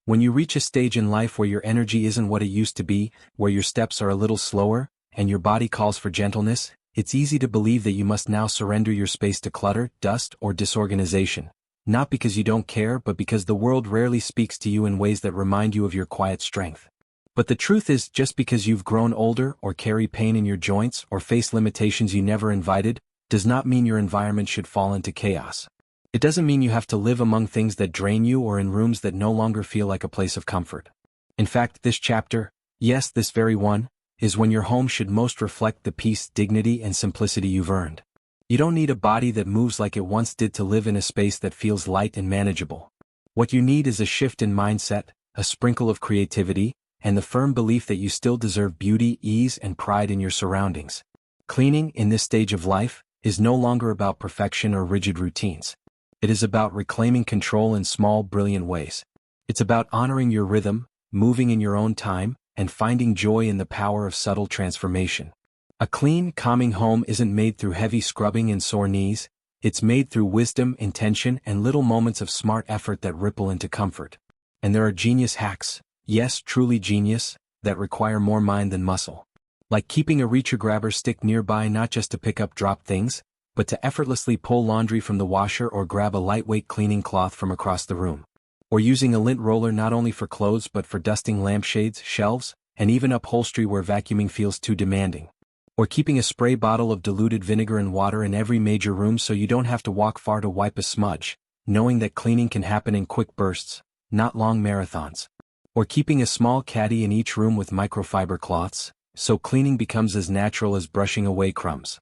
When you reach a stage in life where your energy isn't what it used to be, where your steps are a little slower, and your body calls for gentleness, it's easy to believe that you must now surrender your space to clutter, dust, or disorganization. Not because you don't care, but because the world rarely speaks to you in ways that remind you of your quiet strength. But the truth is, just because you've grown older, or carry pain in your joints, or face limitations you never invited, does not mean your environment should fall into chaos. It doesn't mean you have to live among things that drain you or in rooms that no longer feel like a place of comfort. In fact, this chapter, yes, this very one, is when your home should most reflect the peace, dignity, and simplicity you've earned. You don't need a body that moves like it once did to live in a space that feels light and manageable. What you need is a shift in mindset, a sprinkle of creativity, and the firm belief that you still deserve beauty, ease, and pride in your surroundings. Cleaning, in this stage of life, is no longer about perfection or rigid routines. It is about reclaiming control in small, brilliant ways. It's about honoring your rhythm, moving in your own time, and finding joy in the power of subtle transformation. A clean, calming home isn't made through heavy scrubbing and sore knees. It's made through wisdom, intention, and little moments of smart effort that ripple into comfort. And there are genius hacks, yes, truly genius, that require more mind than muscle. Like keeping a reacher grabber stick nearby not just to pick up dropped things, but to effortlessly pull laundry from the washer or grab a lightweight cleaning cloth from across the room. Or using a lint roller not only for clothes but for dusting lampshades, shelves, and even upholstery where vacuuming feels too demanding. Or keeping a spray bottle of diluted vinegar and water in every major room so you don't have to walk far to wipe a smudge, knowing that cleaning can happen in quick bursts, not long marathons. Or keeping a small caddy in each room with microfiber cloths, so cleaning becomes as natural as brushing away crumbs.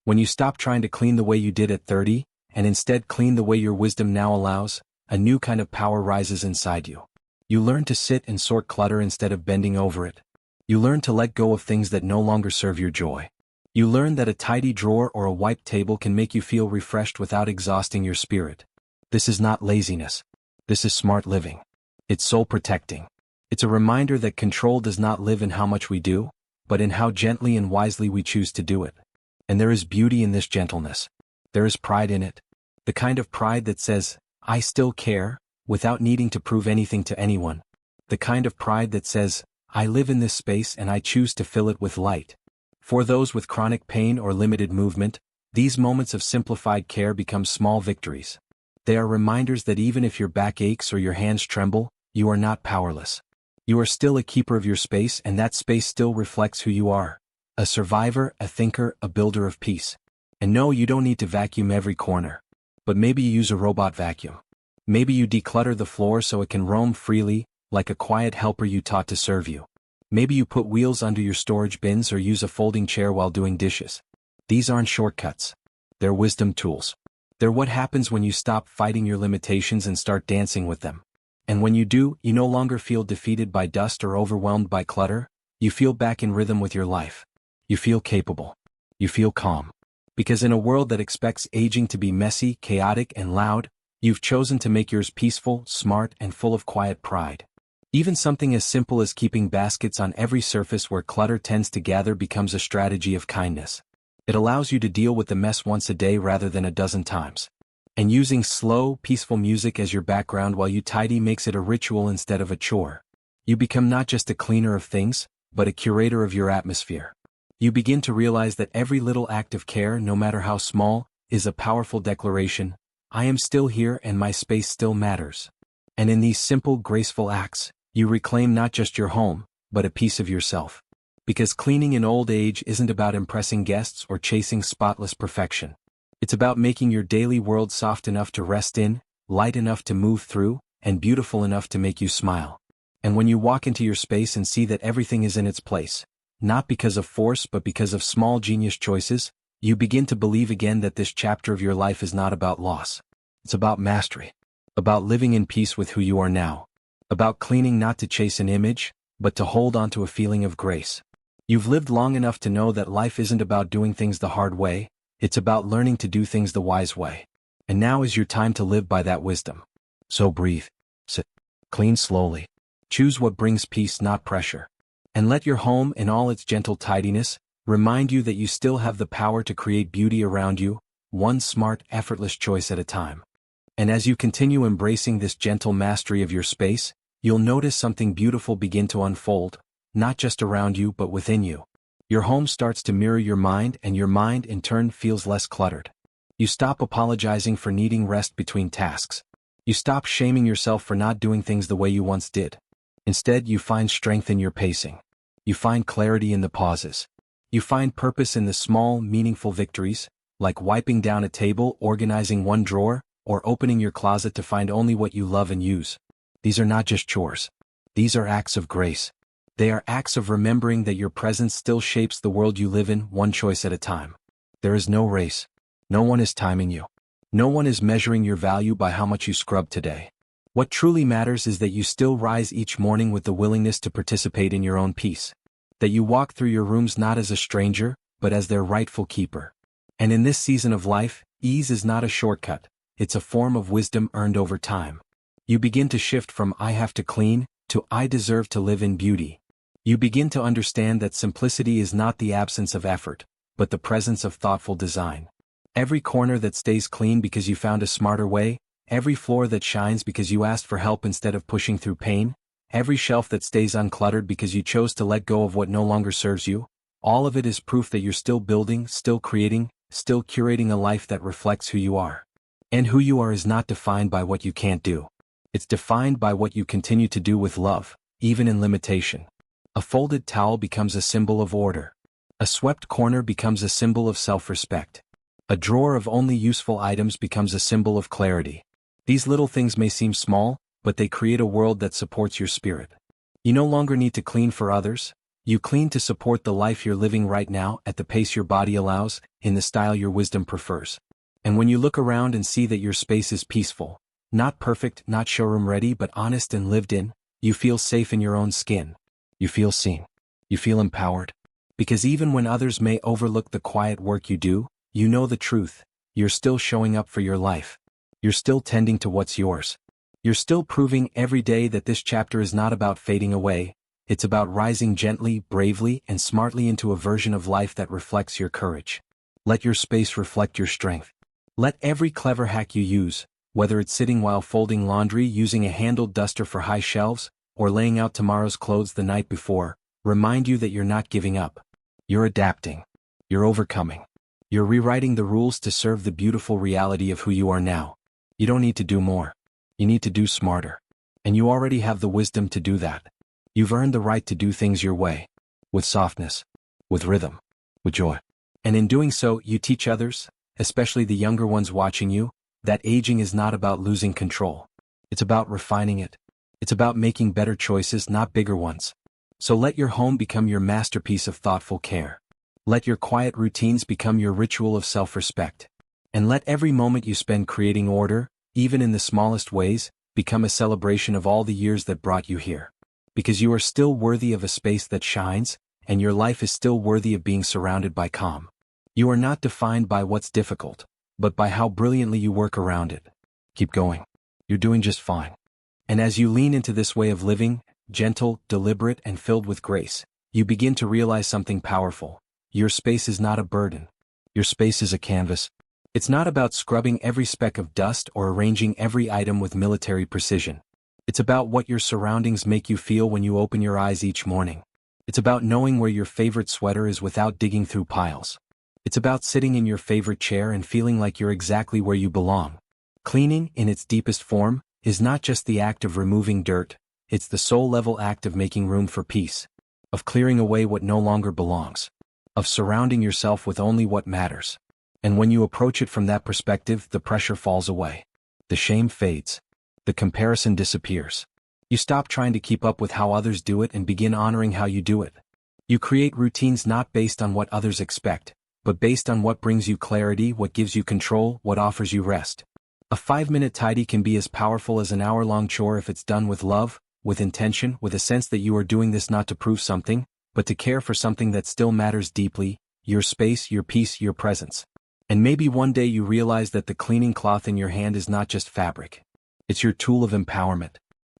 When you stop trying to clean the way you did at 30, and instead clean the way your wisdom now allows, a new kind of power rises inside you. You learn to sit and sort clutter instead of bending over it. You learn to let go of things that no longer serve your joy. You learn that a tidy drawer or a wiped table can make you feel refreshed without exhausting your spirit. This is not laziness. This is smart living. It's soul protecting. It's a reminder that control does not live in how much we do, but in how gently and wisely we choose to do it. And there is beauty in this gentleness. There is pride in it. The kind of pride that says, I still care, without needing to prove anything to anyone. The kind of pride that says, I live in this space and I choose to fill it with light. For those with chronic pain or limited movement, these moments of simplified care become small victories. They are reminders that even if your back aches or your hands tremble, you are not powerless. You are still a keeper of your space, and that space still reflects who you are. A survivor, a thinker, a builder of peace. And no, you don't need to vacuum every corner. But maybe you use a robot vacuum. Maybe you declutter the floor so it can roam freely, like a quiet helper you taught to serve you. Maybe you put wheels under your storage bins or use a folding chair while doing dishes. These aren't shortcuts. They're wisdom tools. They're what happens when you stop fighting your limitations and start dancing with them. And when you do, you no longer feel defeated by dust or overwhelmed by clutter. You feel back in rhythm with your life. You feel capable. You feel calm. Because in a world that expects aging to be messy, chaotic, and loud, you've chosen to make yours peaceful, smart, and full of quiet pride. Even something as simple as keeping baskets on every surface where clutter tends to gather becomes a strategy of kindness. It allows you to deal with the mess once a day rather than a dozen times. And using slow, peaceful music as your background while you tidy makes it a ritual instead of a chore. You become not just a cleaner of things, but a curator of your atmosphere. You begin to realize that every little act of care, no matter how small, is a powerful declaration. I am still here and my space still matters. And in these simple, graceful acts, you reclaim not just your home, but a piece of yourself. Because cleaning in old age isn't about impressing guests or chasing spotless perfection. It's about making your daily world soft enough to rest in, light enough to move through, and beautiful enough to make you smile. And when you walk into your space and see that everything is in its place, not because of force but because of small genius choices, you begin to believe again that this chapter of your life is not about loss. It's about mastery. About living in peace with who you are now. About cleaning not to chase an image, but to hold on to a feeling of grace. You've lived long enough to know that life isn't about doing things the hard way, it's about learning to do things the wise way. And now is your time to live by that wisdom. So breathe. Sit. Clean slowly. Choose what brings peace, not pressure. And let your home, in all its gentle tidiness, remind you that you still have the power to create beauty around you, one smart, effortless choice at a time. And as you continue embracing this gentle mastery of your space, you'll notice something beautiful begin to unfold, not just around you but within you. Your home starts to mirror your mind, and your mind in turn feels less cluttered. You stop apologizing for needing rest between tasks. You stop shaming yourself for not doing things the way you once did. Instead, you find strength in your pacing. You find clarity in the pauses. You find purpose in the small, meaningful victories, like wiping down a table, organizing one drawer, or opening your closet to find only what you love and use. These are not just chores. These are acts of grace. They are acts of remembering that your presence still shapes the world you live in, one choice at a time. There is no race. No one is timing you. No one is measuring your value by how much you scrub today. What truly matters is that you still rise each morning with the willingness to participate in your own peace. That you walk through your rooms not as a stranger, but as their rightful keeper. And in this season of life, ease is not a shortcut. It's a form of wisdom earned over time. You begin to shift from "I have to clean" to "I deserve to live in beauty." You begin to understand that simplicity is not the absence of effort, but the presence of thoughtful design. Every corner that stays clean because you found a smarter way, every floor that shines because you asked for help instead of pushing through pain, every shelf that stays uncluttered because you chose to let go of what no longer serves you, all of it is proof that you're still building, still creating, still curating a life that reflects who you are. And who you are is not defined by what you can't do. It's defined by what you continue to do with love, even in limitation. A folded towel becomes a symbol of order. A swept corner becomes a symbol of self-respect. A drawer of only useful items becomes a symbol of clarity. These little things may seem small, but they create a world that supports your spirit. You no longer need to clean for others. You clean to support the life you're living right now, at the pace your body allows, in the style your wisdom prefers. And when you look around and see that your space is peaceful, not perfect, not showroom ready, but honest and lived in, you feel safe in your own skin. You feel seen. You feel empowered. Because even when others may overlook the quiet work you do, you know the truth. You're still showing up for your life. You're still tending to what's yours. You're still proving every day that this chapter is not about fading away. It's about rising gently, bravely, and smartly into a version of life that reflects your courage. Let your space reflect your strength. Let every clever hack you use, whether it's sitting while folding laundry, using a handled duster for high shelves, or laying out tomorrow's clothes the night before, remind you that you're not giving up. You're adapting. You're overcoming. You're rewriting the rules to serve the beautiful reality of who you are now. You don't need to do more. You need to do smarter. And you already have the wisdom to do that. You've earned the right to do things your way. With softness. With rhythm. With joy. And in doing so, you teach others, especially the younger ones watching you, that aging is not about losing control. It's about refining it. It's about making better choices, not bigger ones. So let your home become your masterpiece of thoughtful care. Let your quiet routines become your ritual of self-respect. And let every moment you spend creating order, even in the smallest ways, become a celebration of all the years that brought you here. Because you are still worthy of a space that shines, and your life is still worthy of being surrounded by calm. You are not defined by what's difficult, but by how brilliantly you work around it. Keep going. You're doing just fine. And as you lean into this way of living, gentle, deliberate, and filled with grace, you begin to realize something powerful. Your space is not a burden. Your space is a canvas. It's not about scrubbing every speck of dust or arranging every item with military precision. It's about what your surroundings make you feel when you open your eyes each morning. It's about knowing where your favorite sweater is without digging through piles. It's about sitting in your favorite chair and feeling like you're exactly where you belong. Cleaning, in its deepest form, is not just the act of removing dirt, it's the soul-level act of making room for peace, of clearing away what no longer belongs, of surrounding yourself with only what matters. And when you approach it from that perspective, the pressure falls away. The shame fades. The comparison disappears. You stop trying to keep up with how others do it and begin honoring how you do it. You create routines not based on what others expect, but based on what brings you clarity, what gives you control, what offers you rest. A 5-minute tidy can be as powerful as an hour-long chore if it's done with love, with intention, with a sense that you are doing this not to prove something, but to care for something that still matters deeply, your space, your peace, your presence. And maybe one day you realize that the cleaning cloth in your hand is not just fabric. It's your tool of empowerment.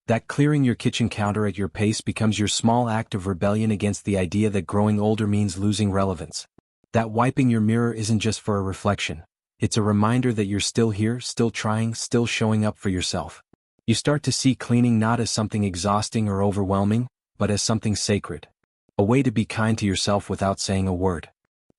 That clearing your kitchen counter at your pace becomes your small act of rebellion against the idea that growing older means losing relevance. That wiping your mirror isn't just for a reflection. It's a reminder that you're still here, still trying, still showing up for yourself. You start to see cleaning not as something exhausting or overwhelming, but as something sacred. A way to be kind to yourself without saying a word.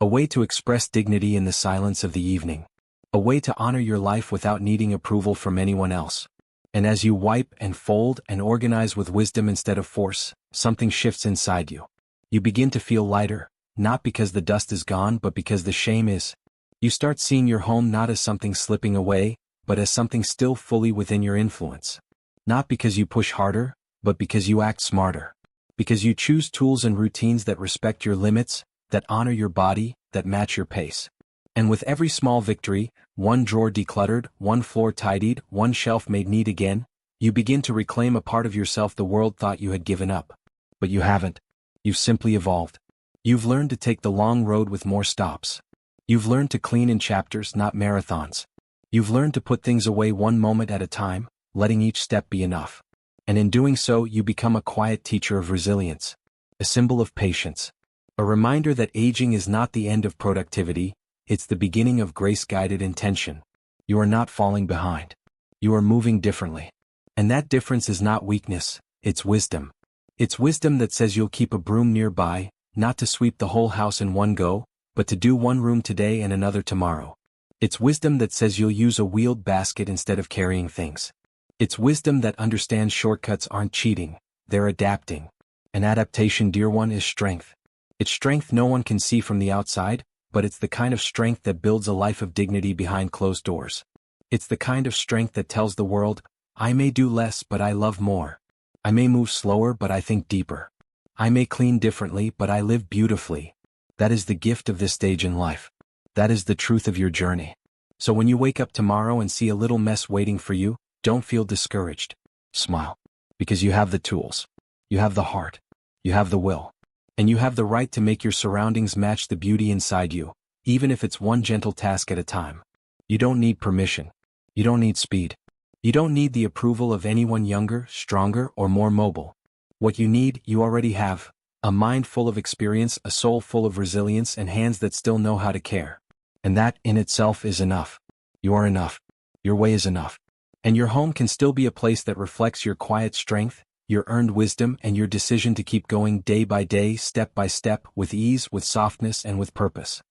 A way to express dignity in the silence of the evening. A way to honor your life without needing approval from anyone else. And as you wipe and fold and organize with wisdom instead of force, something shifts inside you. You begin to feel lighter, not because the dust is gone but because the shame is. You start seeing your home not as something slipping away, but as something still fully within your influence. Not because you push harder, but because you act smarter. Because you choose tools and routines that respect your limits, that honor your body, that match your pace. And with every small victory, one drawer decluttered, one floor tidied, one shelf made neat again, you begin to reclaim a part of yourself the world thought you had given up. But you haven't. You've simply evolved. You've learned to take the long road with more stops. You've learned to clean in chapters, not marathons. You've learned to put things away one moment at a time, letting each step be enough. And in doing so, you become a quiet teacher of resilience, a symbol of patience, a reminder that aging is not the end of productivity, it's the beginning of grace-guided intention. You are not falling behind. You are moving differently. And that difference is not weakness, it's wisdom. It's wisdom that says you'll keep a broom nearby, not to sweep the whole house in one go, but to do one room today and another tomorrow. It's wisdom that says you'll use a wheeled basket instead of carrying things. It's wisdom that understands shortcuts aren't cheating, they're adapting. And adaptation, dear one, is strength. It's strength no one can see from the outside, but it's the kind of strength that builds a life of dignity behind closed doors. It's the kind of strength that tells the world, I may do less but I love more. I may move slower but I think deeper. I may clean differently but I live beautifully. That is the gift of this stage in life. That is the truth of your journey. So when you wake up tomorrow and see a little mess waiting for you, don't feel discouraged. Smile. Because you have the tools. You have the heart. You have the will. And you have the right to make your surroundings match the beauty inside you, even if it's one gentle task at a time. You don't need permission. You don't need speed. You don't need the approval of anyone younger, stronger, or more mobile. What you need, you already have. A mind full of experience, a soul full of resilience, and hands that still know how to care. And that, in itself, is enough. You are enough. Your way is enough. And your home can still be a place that reflects your quiet strength, your earned wisdom, and your decision to keep going day by day, step by step, with ease, with softness, and with purpose.